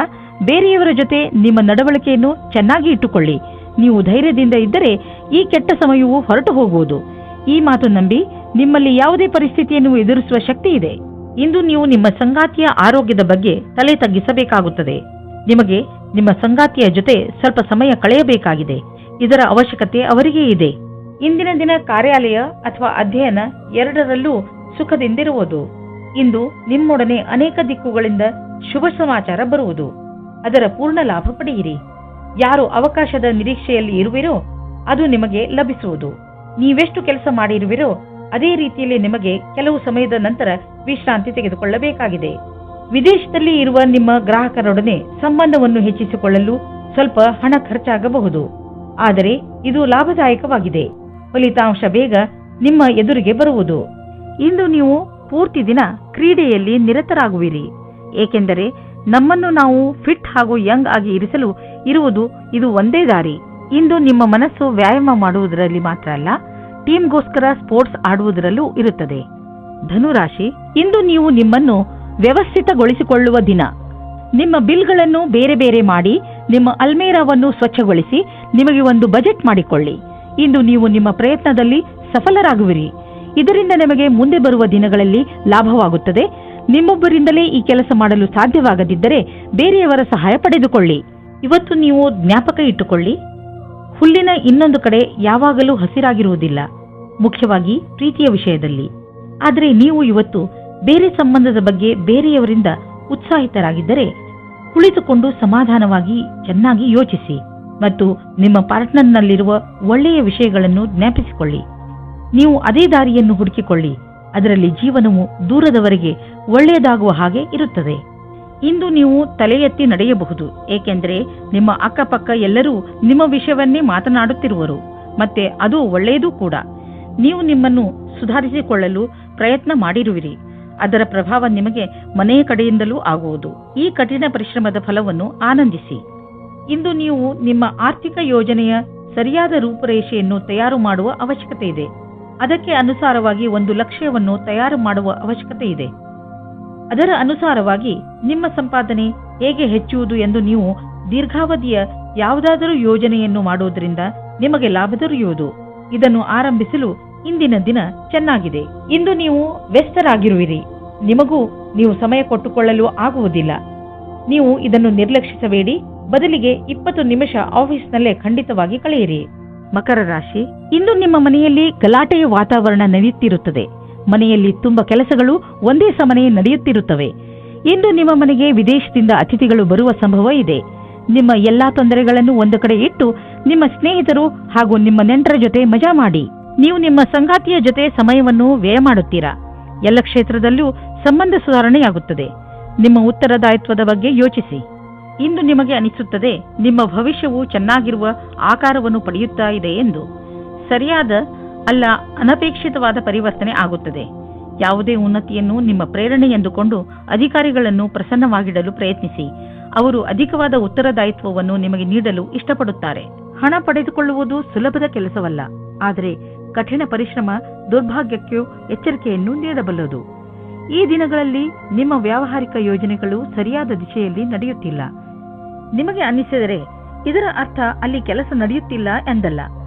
ಬೇರೆಯವರ ಜೊತೆ ನಿಮ್ಮ ನಡವಳಿಕೆಯನ್ನು ಚೆನ್ನಾಗಿ ಇಟ್ಟುಕೊಳ್ಳಿ. ನೀವು ಧೈರ್ಯದಿಂದ ಇದ್ದರೆ ಈ ಕೆಟ್ಟ ಸಮಯವು ಹೊರಟು ಹೋಗುವುದು. ಈ ಮಾತು ನಂಬಿ ನಿಮ್ಮಲ್ಲಿ ಯಾವುದೇ ಪರಿಸ್ಥಿತಿಯನ್ನು ಎದುರಿಸುವ ಶಕ್ತಿ ಇದೆ. ಇಂದು ನೀವು ನಿಮ್ಮ ಸಂಗಾತಿಯ ಆರೋಗ್ಯದ ಬಗ್ಗೆ ತಲೆ ತಗ್ಗಿಸಬೇಕಾಗುತ್ತದೆ. ನಿಮಗೆ ನಿಮ್ಮ ಸಂಗಾತಿಯ ಜೊತೆ ಸ್ವಲ್ಪ ಸಮಯ ಕಳೆಯಬೇಕಾಗಿದೆ. ಇದರ ಅವಶ್ಯಕತೆ ಅವರಿಗೆ ಇದೆ. ಇಂದಿನ ದಿನ ಕಾರ್ಯಾಲಯ ಅಥವಾ ಅಧ್ಯಯನ ಎರಡರಲ್ಲೂ ಸುಖದಿಂದಿರುವುದು. ಇಂದು ನಿಮ್ಮೊಡನೆ ಅನೇಕ ದಿಕ್ಕುಗಳಿಂದ ಶುಭ ಸಮಾಚಾರ ಬರುವುದು. ಅದರ ಪೂರ್ಣ ಲಾಭ ಪಡೆಯಿರಿ. ಯಾರು ಅವಕಾಶದ ನಿರೀಕ್ಷೆಯಲ್ಲಿ ಇರುವಿರೋ ಅದು ನಿಮಗೆ ಲಭಿಸುವುದು. ನೀವೆಷ್ಟು ಕೆಲಸ ಮಾಡಿರುವಿರೋ ಅದೇ ರೀತಿಯಲ್ಲಿ ನಿಮಗೆ ಕೆಲವು ಸಮಯದ ನಂತರ ವಿಶ್ರಾಂತಿ ತೆಗೆದುಕೊಳ್ಳಬೇಕಾಗಿದೆ. ವಿದೇಶದಲ್ಲಿ ಇರುವ ನಿಮ್ಮ ಗ್ರಾಹಕರೊಡನೆ ಸಂಬಂಧವನ್ನು ಹೆಚ್ಚಿಸಿಕೊಳ್ಳಲು ಸ್ವಲ್ಪ ಹಣ ಖರ್ಚಾಗಬಹುದು, ಆದರೆ ಇದು ಲಾಭದಾಯಕವಾಗಿದೆ. ಫಲಿತಾಂಶ ಬೇಗ ನಿಮ್ಮ ಎದುರಿಗೆ ಬರುವುದು. ಇಂದು ನೀವು ಪೂರ್ತಿ ದಿನ ಕ್ರೀಡೆಯಲ್ಲಿ ನಿರತರಾಗುವಿರಿ, ಏಕೆಂದರೆ ನಮ್ಮನ್ನು ನಾವು ಫಿಟ್ ಹಾಗೂ ಯಂಗ್ ಆಗಿ ಇರಿಸಲು ಇರುವುದು ಇದು ಒಂದೇ ದಾರಿ. ಇಂದು ನಿಮ್ಮ ಮನಸ್ಸು ವ್ಯಾಯಾಮ ಮಾಡುವುದರಲ್ಲಿ ಮಾತ್ರ ಅಲ್ಲ, ಟೀಮ್ಗೋಸ್ಕರ ಸ್ಪೋರ್ಟ್ಸ್ ಆಡುವುದರಲ್ಲೂ ಇರುತ್ತದೆ. ಧನುರಾಶಿ, ಇಂದು ನೀವು ನಿಮ್ಮನ್ನು ವ್ಯವಸ್ಥಿತಗೊಳಿಸಿಕೊಳ್ಳುವ ದಿನ. ನಿಮ್ಮ ಬಿಲ್ಗಳನ್ನು ಬೇರೆ ಬೇರೆ ಮಾಡಿ ನಿಮ್ಮ ಅಲ್ಮೇರಾವನ್ನು ಸ್ವಚ್ಛಗೊಳಿಸಿ ನಿಮಗೆ ಒಂದು ಬಜೆಟ್ ಮಾಡಿಕೊಳ್ಳಿ. ಇಂದು ನೀವು ನಿಮ್ಮ ಪ್ರಯತ್ನದಲ್ಲಿ ಸಫಲರಾಗುವಿರಿ. ಇದರಿಂದ ನಿಮಗೆ ಮುಂದೆ ಬರುವ ದಿನಗಳಲ್ಲಿ ಲಾಭವಾಗುತ್ತದೆ. ನಿಮ್ಮೊಬ್ಬರಿಂದಲೇ ಈ ಕೆಲಸ ಮಾಡಲು ಸಾಧ್ಯವಾಗದಿದ್ದರೆ ಬೇರೆಯವರ ಸಹಾಯ ಪಡೆದುಕೊಳ್ಳಿ. ಇವತ್ತು ನೀವು ಜ್ಞಾಪಕ ಇಟ್ಟುಕೊಳ್ಳಿ, ಹುಲ್ಲಿನ ಇನ್ನೊಂದು ಕಡೆ ಯಾವಾಗಲೂ ಹಸಿರಾಗಿರುವುದಿಲ್ಲ, ಮುಖ್ಯವಾಗಿ ಪ್ರೀತಿಯ ವಿಷಯದಲ್ಲಿ. ಆದರೆ ನೀವು ಇವತ್ತು ಬೇರೆ ಸಂಬಂಧದ ಬಗ್ಗೆ ಬೇರೆಯವರಿಂದ ಉತ್ಸಾಹಿತರಾಗಿದ್ದರೆ ಕುಳಿತುಕೊಂಡು ಸಮಾಧಾನವಾಗಿ ಚೆನ್ನಾಗಿ ಯೋಚಿಸಿ ಮತ್ತು ನಿಮ್ಮ ಪಾರ್ಟ್ನರ್ನಲ್ಲಿರುವ ಒಳ್ಳೆಯ ವಿಷಯಗಳನ್ನು ಜ್ಞಾಪಿಸಿಕೊಳ್ಳಿ. ನೀವು ಅದೇ ದಾರಿಯನ್ನು ಹುಡುಕಿಕೊಳ್ಳಿ. ಅದರಲ್ಲಿ ಜೀವನವು ದೂರದವರೆಗೆ ಒಳ್ಳೆಯದಾಗುವ ಹಾಗೆ ಇರುತ್ತದೆ. ಇಂದು ನೀವು ತಲೆ ಎತ್ತಿ ನಡೆಯಬಹುದು, ಏಕೆಂದರೆ ನಿಮ್ಮ ಅಕ್ಕಪಕ್ಕ ಎಲ್ಲರೂ ನಿಮ್ಮ ವಿಷಯವನ್ನೇ ಮಾತನಾಡುತ್ತಿರುವರು, ಮತ್ತೆ ಅದು ಒಳ್ಳೆಯದೂ ಕೂಡ. ನೀವು ನಿಮ್ಮನ್ನು ಸುಧಾರಿಸಿಕೊಳ್ಳಲು ಪ್ರಯತ್ನ ಮಾಡಿರುವಿರಿ. ಅದರ ಪ್ರಭಾವ ನಿಮಗೆ ಮನೆಯ ಕಡೆಯಿಂದಲೂ ಆಗುವುದು. ಈ ಕಠಿಣ ಪರಿಶ್ರಮದ ಫಲವನ್ನು ಆನಂದಿಸಿ. ಇಂದು ನೀವು ನಿಮ್ಮ ಆರ್ಥಿಕ ಯೋಜನೆಯ ಸರಿಯಾದ ರೂಪುರೇಷೆಯನ್ನು ತಯಾರು ಮಾಡುವ ಅವಶ್ಯಕತೆ ಇದೆ. ಅದಕ್ಕೆ ಅನುಸಾರವಾಗಿ ಒಂದು ಲಕ್ಷ್ಯವನ್ನು ತಯಾರು ಮಾಡುವ ಅವಶ್ಯಕತೆ ಇದೆ. ಅದರ ಅನುಸಾರವಾಗಿ ನಿಮ್ಮ ಸಂಪಾದನೆ ಹೇಗೆ ಹೆಚ್ಚುವುದು ಎಂದು ನೀವು ದೀರ್ಘಾವಧಿಯ ಯಾವುದಾದರೂ ಯೋಜನೆಯನ್ನು ಮಾಡುವುದರಿಂದ ನಿಮಗೆ ಲಾಭ ದೊರೆಯುವುದು. ಇದನ್ನು ಆರಂಭಿಸಲು ಇಂದಿನ ದಿನ ಚೆನ್ನಾಗಿದೆ. ಇಂದು ನೀವು ವ್ಯಸ್ತರಾಗಿರುವಿರಿ. ನಿಮಗೂ ನೀವು ಸಮಯ ಕೊಟ್ಟುಕೊಳ್ಳಲು ಆಗುವುದಿಲ್ಲ. ನೀವು ಇದನ್ನು ನಿರ್ಲಕ್ಷಿಸಬೇಡಿ. ಬದಲಿಗೆ 20 ನಿಮಿಷ ಆಫೀಸ್ನಲ್ಲೇ ಖಂಡಿತವಾಗಿ ಕಳೆಯಿರಿ. ಮಕರ ರಾಶಿ, ಇಂದು ನಿಮ್ಮ ಮನೆಯಲ್ಲಿ ಗಲಾಟೆಯ ವಾತಾವರಣ ನಡೆಯುತ್ತಿರುತ್ತದೆ. ಮನೆಯಲ್ಲಿ ತುಂಬ ಕೆಲಸಗಳು ಒಂದೇ ಸಮನೆ ನಡೆಯುತ್ತಿರುತ್ತವೆ. ಇಂದು ನಿಮ್ಮ ಮನೆಗೆ ವಿದೇಶದಿಂದ ಅತಿಥಿಗಳು ಬರುವ ಸಂಭವ ಇದೆ. ನಿಮ್ಮ ಎಲ್ಲಾ ತೊಂದರೆಗಳನ್ನು ಒಂದು ಕಡೆ ಇಟ್ಟು ನಿಮ್ಮ ಸ್ನೇಹಿತರು ಹಾಗೂ ನಿಮ್ಮ ನೆಂಟರ ಜೊತೆ ಮಜಾ ಮಾಡಿ. ನೀವು ನಿಮ್ಮ ಸಂಗಾತಿಯ ಜೊತೆ ಸಮಯವನ್ನು ವ್ಯಯ ಮಾಡುತ್ತೀರಾ. ಎಲ್ಲ ಕ್ಷೇತ್ರದಲ್ಲೂ ಸಂಬಂಧ ಸುಧಾರಣೆಯಾಗುತ್ತದೆ. ನಿಮ್ಮ ಉತ್ತರದಾಯಿತ್ವದ ಬಗ್ಗೆ ಯೋಚಿಸಿ. ಇಂದು ನಿಮಗೆ ಅನಿಸುತ್ತದೆ ನಿಮ್ಮ ಭವಿಷ್ಯವು ಚೆನ್ನಾಗಿರುವ ಆಕಾರವನ್ನು ಪಡೆಯುತ್ತಾ ಇದೆ ಎಂದು. ಸರಿಯಾದ ಅಲ್ಲ, ಅನಪೇಕ್ಷಿತವಾದ ಪರಿವರ್ತನೆ ಆಗುತ್ತದೆ. ಯಾವುದೇ ಉನ್ನತಿಯನ್ನು ನಿಮ್ಮ ಪ್ರೇರಣೆ ಎಂದುಕೊಂಡು ಅಧಿಕಾರಿಗಳನ್ನು ಪ್ರಸನ್ನವಾಗಿಡಲು ಪ್ರಯತ್ನಿಸಿ. ಅವರು ಅಧಿಕವಾದ ಉತ್ತರದಾಯಿತ್ವವನ್ನು ನಿಮಗೆ ನೀಡಲು ಇಷ್ಟಪಡುತ್ತಾರೆ. ಹಣ ಪಡೆದುಕೊಳ್ಳುವುದು ಸುಲಭದ ಕೆಲಸವಲ್ಲ, ಆದರೆ ಕಠಿಣ ಪರಿಶ್ರಮ ದುರ್ಭಾಗ್ಯಕ್ಕೂ ಎಚ್ಚರಿಕೆಯನ್ನು ನೀಡಬಲ್ಲದು. ಈ ದಿನಗಳಲ್ಲಿ ನಿಮ್ಮ ವ್ಯಾವಹಾರಿಕ ಯೋಜನೆಗಳು ಸರಿಯಾದ ದಿಶೆಯಲ್ಲಿ ನಡೆಯುತ್ತಿಲ್ಲ. ನಿಮಗೆ ಅನ್ನಿಸಿದರೆ ಇದರ ಅರ್ಥ ಅಲ್ಲಿ ಕೆಲಸ ನಡೆಯುತ್ತಿಲ್ಲ ಎಂದಲ್ಲ,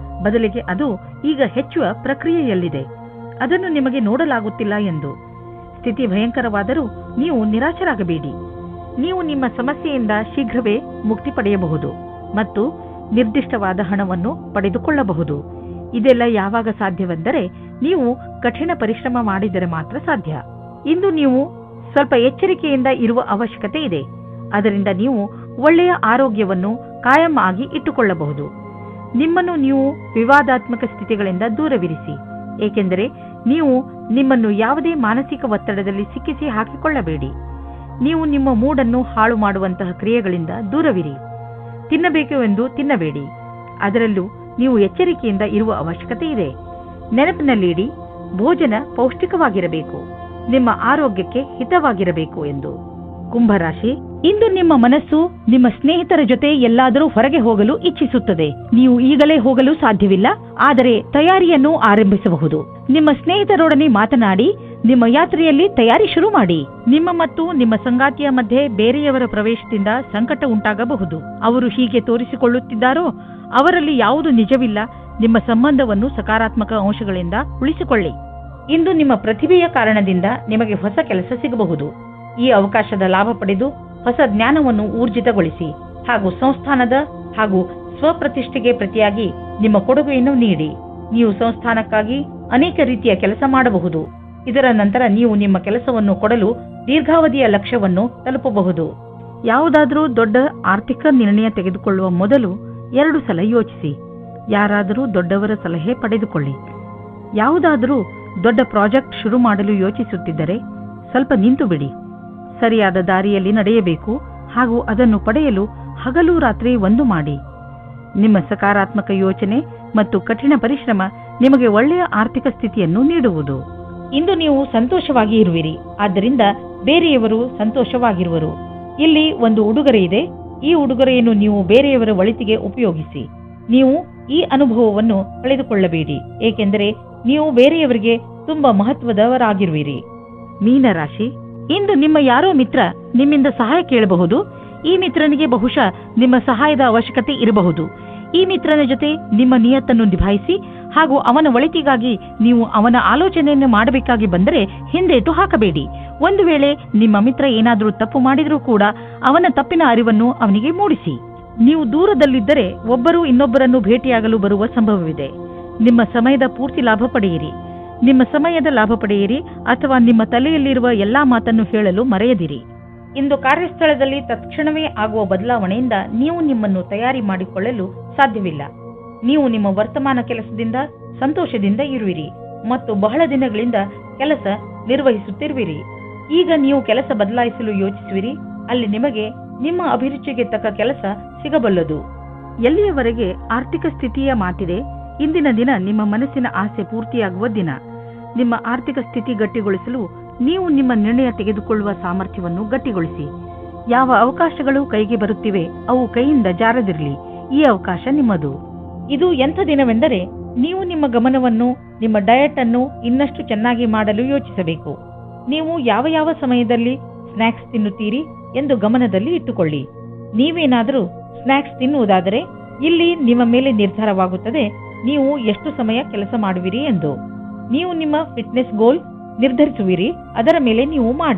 ಬದಲಿಗೆ ಅದು ಈಗ ಹೆಚ್ಚುವ ಪ್ರಕ್ರಿಯೆಯಲ್ಲಿದೆ. ಅದನ್ನು ನಿಮಗೆ ನೋಡಲಾಗುತ್ತಿಲ್ಲ ಎಂದು. ಸ್ಥಿತಿ ಭಯಂಕರವಾದರೂ ನೀವು ನಿರಾಶರಾಗಬೇಡಿ. ನೀವು ನಿಮ್ಮ ಸಮಸ್ಯೆಯಿಂದ ಶೀಘ್ರವೇ ಮುಕ್ತಿ ಪಡೆಯಬಹುದು ಮತ್ತು ನಿರ್ದಿಷ್ಟವಾದ ಹಣವನ್ನು ಪಡೆದುಕೊಳ್ಳಬಹುದು. ಇದೆಲ್ಲ ಯಾವಾಗ ಸಾಧ್ಯವೆಂದರೆ ನೀವು ಕಠಿಣ ಪರಿಶ್ರಮ ಮಾಡಿದರೆ ಮಾತ್ರ ಸಾಧ್ಯ. ಇಂದು ನೀವು ಸ್ವಲ್ಪ ಎಚ್ಚರಿಕೆಯಿಂದ ಇರುವ ಅವಶ್ಯಕತೆ ಇದೆ. ಅದರಿಂದ ನೀವು ಒಳ್ಳೆಯ ಆರೋಗ್ಯವನ್ನು ಕಾಯಂ ಆಗಿ ಇಟ್ಟುಕೊಳ್ಳಬಹುದು. ನಿಮ್ಮನ್ನು ನೀವು ವಿವಾದಾತ್ಮಕ ಸ್ಥಿತಿಗಳಿಂದ ದೂರವಿರಿಸಿ, ಏಕೆಂದರೆ ನೀವು ನಿಮ್ಮನ್ನು ಯಾವುದೇ ಮಾನಸಿಕ ಒತ್ತಡದಲ್ಲಿ ಸಿಕ್ಕಿಸಿ ಹಾಕಿಕೊಳ್ಳಬೇಡಿ. ನೀವು ನಿಮ್ಮ ಮೂಡನ್ನು ಹಾಳು ಮಾಡುವಂತಹ ಕ್ರಿಯೆಗಳಿಂದ ದೂರವಿರಿ. ತಿನ್ನಬೇಕು ಎಂದು ತಿನ್ನಬೇಡಿ. ಅದರಲ್ಲೂ ನೀವು ಎಚ್ಚರಿಕೆಯಿಂದ ಇರುವ ಅವಶ್ಯಕತೆ ಇದೆ. ನೆನಪಿನಲ್ಲಿಡಿ, ಭೋಜನ ಪೌಷ್ಟಿಕವಾಗಿರಬೇಕು, ನಿಮ್ಮ ಆರೋಗ್ಯಕ್ಕೆ ಹಿತವಾಗಿರಬೇಕು ಎಂದು. ಕುಂಭರಾಶಿ, ಇಂದು ನಿಮ್ಮ ಮನಸ್ಸು ನಿಮ್ಮ ಸ್ನೇಹಿತರ ಜೊತೆ ಎಲ್ಲಾದರೂ ಹೊರಗೆ ಹೋಗಲು ಇಚ್ಛಿಸುತ್ತದೆ. ನೀವು ಈಗಲೇ ಹೋಗಲು ಸಾಧ್ಯವಿಲ್ಲ, ಆದರೆ ತಯಾರಿಯನ್ನು ಆರಂಭಿಸಬಹುದು. ನಿಮ್ಮ ಸ್ನೇಹಿತರೊಡನೆ ಮಾತನಾಡಿ ನಿಮ್ಮ ಯಾತ್ರೆಯಲ್ಲಿ ತಯಾರಿ ಶುರು ಮಾಡಿ. ನಿಮ್ಮ ಮತ್ತು ನಿಮ್ಮ ಸಂಗಾತಿಯ ಮಧ್ಯೆ ಬೇರೆಯವರ ಪ್ರವೇಶದಿಂದ ಸಂಕಟ ಉಂಟಾಗಬಹುದು. ಅವರು ಹೀಗೆ ತೋರಿಸಿಕೊಳ್ಳುತ್ತಿದ್ದಾರೋ ಅವರಲ್ಲಿ ಯಾವುದು ನಿಜವಿಲ್ಲ. ನಿಮ್ಮ ಸಂಬಂಧವನ್ನು ಸಕಾರಾತ್ಮಕ ಅಂಶಗಳಿಂದ ಉಳಿಸಿಕೊಳ್ಳಿ. ಇಂದು ನಿಮ್ಮ ಪ್ರತಿಭೆಯ ಕಾರಣದಿಂದ ನಿಮಗೆ ಹೊಸ ಕೆಲಸ ಸಿಗಬಹುದು. ಈ ಅವಕಾಶದ ಲಾಭ ಪಡೆದು ಹೊಸ ಜ್ಞಾನವನ್ನು ಊರ್ಜಿತಗೊಳಿಸಿ ಹಾಗೂ ಸಂಸ್ಥಾನದ ಹಾಗೂ ಸ್ವಪ್ರತಿಷ್ಠೆಗೆ ಪ್ರತಿಯಾಗಿ ನಿಮ್ಮ ಕೊಡುಗೆಯನ್ನು ನೀಡಿ. ನೀವು ಸಂಸ್ಥಾನಕ್ಕಾಗಿ ಅನೇಕ ರೀತಿಯ ಕೆಲಸ ಮಾಡಬಹುದು. ಇದರ ನಂತರ ನೀವು ನಿಮ್ಮ ಕೆಲಸವನ್ನು ಕೊಡಲು ದೀರ್ಘಾವಧಿಯ ಲಕ್ಷ್ಯವನ್ನು ತಲುಪಬಹುದು. ಯಾವುದಾದರೂ ದೊಡ್ಡ ಆರ್ಥಿಕ ನಿರ್ಣಯ ತೆಗೆದುಕೊಳ್ಳುವ ಮೊದಲು 2 ಸಲ ಯೋಚಿಸಿ. ಯಾರಾದರೂ ದೊಡ್ಡವರ ಸಲಹೆ ಪಡೆದುಕೊಳ್ಳಿ. ಯಾವುದಾದರೂ ದೊಡ್ಡ ಪ್ರಾಜೆಕ್ಟ್ ಶುರು ಮಾಡಲು ಯೋಚಿಸುತ್ತಿದ್ದರೆ ಸ್ವಲ್ಪ ನಿಂತು ಬಿಡಿ. ಸರಿಯಾದ ದಾರಿಯಲ್ಲಿ ನಡೆಯಬೇಕು ಹಾಗೂ ಅದನ್ನು ಪಡೆಯಲು ಹಗಲು ರಾತ್ರಿ ಒಂದು ಮಾಡಿ. ನಿಮ್ಮ ಸಕಾರಾತ್ಮಕ ಯೋಚನೆ ಮತ್ತು ಕಠಿಣ ಪರಿಶ್ರಮ ನಿಮಗೆ ಒಳ್ಳೆಯ ಆರ್ಥಿಕ ಸ್ಥಿತಿಯನ್ನು ನೀಡುವುದು. ಇಂದು ನೀವು ಸಂತೋಷವಾಗಿ ಇರುವಿರಿ, ಆದ್ದರಿಂದ ಬೇರೆಯವರು ಸಂತೋಷವಾಗಿರುವರು. ಇಲ್ಲಿ ಒಂದು ಉಡುಗೊರೆ ಇದೆ. ಈ ಉಡುಗೊರೆಯನ್ನು ನೀವು ಬೇರೆಯವರ ಒಳಿತಿಗೆ ಉಪಯೋಗಿಸಿ. ನೀವು ಈ ಅನುಭವವನ್ನು ಕಳೆದುಕೊಳ್ಳಬೇಡಿ, ಏಕೆಂದರೆ ನೀವು ಬೇರೆಯವರಿಗೆ ತುಂಬಾ ಮಹತ್ವದವರಾಗಿರುವಿರಿ. ಮೀನರಾಶಿ, ಇಂದು ನಿಮ್ಮ ಯಾರೋ ಮಿತ್ರ ನಿಮ್ಮಿಂದ ಸಹಾಯ ಕೇಳಬಹುದು. ಈ ಮಿತ್ರನಿಗೆ ಬಹುಶಃ ನಿಮ್ಮ ಸಹಾಯದ ಅವಶ್ಯಕತೆ ಇರಬಹುದು. ಈ ಮಿತ್ರನ ಜೊತೆ ನಿಮ್ಮ ನಿಯತ್ತನ್ನು ನಿಭಾಯಿಸಿ ಹಾಗೂ ಅವನ ಒಳಿತಿಗಾಗಿ ನೀವು ಅವನ ಆಲೋಚನೆಯನ್ನು ಮಾಡಬೇಕಾಗಿ ಬಂದರೆ ಹಿಂದೇಟು ಹಾಕಬೇಡಿ. ಒಂದು ವೇಳೆ ನಿಮ್ಮ ಮಿತ್ರ ಏನಾದರೂ ತಪ್ಪು ಮಾಡಿದರೂ ಕೂಡ ಅವನ ತಪ್ಪಿನ ಅರಿವನ್ನು ಅವನಿಗೆ ಮೂಡಿಸಿ. ನೀವು ದೂರದಲ್ಲಿದ್ದರೆ ಒಬ್ಬರು ಇನ್ನೊಬ್ಬರನ್ನು ಭೇಟಿಯಾಗಲು ಬರುವ ಸಂಭವವಿದೆ. ನಿಮ್ಮ ಸಮಯದ ಪೂರ್ತಿ ಲಾಭ ಪಡೆಯಿರಿ. ನಿಮ್ಮ ಸಮಯದ ಲಾಭ ಪಡೆಯಿರಿ ಅಥವಾ ನಿಮ್ಮ ತಲೆಯಲ್ಲಿರುವ ಎಲ್ಲಾ ಮಾತನ್ನು ಹೇಳಲು ಮರೆಯದಿರಿ. ಇಂದು ಕಾರ್ಯಸ್ಥಳದಲ್ಲಿ ತಕ್ಷಣವೇ ಆಗುವ ಬದಲಾವಣೆಯಿಂದ ನೀವು ನಿಮ್ಮನ್ನು ತಯಾರಿ ಮಾಡಿಕೊಳ್ಳಲು ಸಾಧ್ಯವಿಲ್ಲ. ನೀವು ನಿಮ್ಮ ವರ್ತಮಾನ ಕೆಲಸದಿಂದ ಸಂತೋಷದಿಂದ ಇರುವಿರಿ ಮತ್ತು ಬಹಳ ದಿನಗಳಿಂದ ಕೆಲಸ ನಿರ್ವಹಿಸುತ್ತಿರುವಿರಿ. ಈಗ ನೀವು ಕೆಲಸ ಬದಲಾಯಿಸಲು ಯೋಚಿಸುವಿರಿ. ಅಲ್ಲಿ ನಿಮಗೆ ನಿಮ್ಮ ಅಭಿರುಚಿಗೆ ತಕ್ಕ ಕೆಲಸ ಸಿಗಬಲ್ಲದು. ಎಲ್ಲಿಯವರೆಗೆ ಆರ್ಥಿಕ ಸ್ಥಿತಿಯ ಮಾತಿದೆ, ಇಂದಿನ ದಿನ ನಿಮ್ಮ ಮನಸ್ಸಿನ ಆಸೆ ಪೂರ್ತಿಯಾಗುವ ದಿನ. ನಿಮ್ಮ ಆರ್ಥಿಕ ಸ್ಥಿತಿ ಗಟ್ಟಿಗೊಳಿಸಲು ನೀವು ನಿಮ್ಮ ನಿರ್ಣಯ ತೆಗೆದುಕೊಳ್ಳುವ ಸಾಮರ್ಥ್ಯವನ್ನು ಗಟ್ಟಿಗೊಳಿಸಿ. ಯಾವ ಅವಕಾಶಗಳು ಕೈಗೆ ಬರುತ್ತಿವೆ ಅವು ಕೈಯಿಂದ ಜಾರದಿರಲಿ. ಈ ಅವಕಾಶ ನಿಮ್ಮದು. ಇದು ಎಂಥ ದಿನವೆಂದರೆ ನೀವು ನಿಮ್ಮ ಗಮನವನ್ನು ನಿಮ್ಮ ಡಯಟ್ ಅನ್ನು ಇನ್ನಷ್ಟು ಚೆನ್ನಾಗಿ ಮಾಡಲು ಯೋಚಿಸಬೇಕು. ನೀವು ಯಾವ ಯಾವ ಸಮಯದಲ್ಲಿ ಸ್ನ್ಯಾಕ್ಸ್ ತಿನ್ನುತ್ತೀರಿ ಎಂದು ಗಮನದಲ್ಲಿ ಇಟ್ಟುಕೊಳ್ಳಿ. ನೀವೇನಾದರೂ ಸ್ನ್ಯಾಕ್ಸ್ ತಿನ್ನುವುದಾದರೆ ಇಲ್ಲಿ ನಿಮ್ಮ ಮೇಲೆ ನಿರ್ಧಾರವಾಗುತ್ತದೆ ನೀವು ಎಷ್ಟು ಸಮಯ ಕೆಲಸ ಮಾಡುವಿರಿ ಎಂದು. ನೀವು ನಿಮ್ಮ ಫಿಟ್ನೆಸ್ ಗೋಲ್ ನಿರ್ಧರಿಸುವಿರಿ, ಅದರ ಮೇಲೆ ನೀವು ಮಾಡಿ.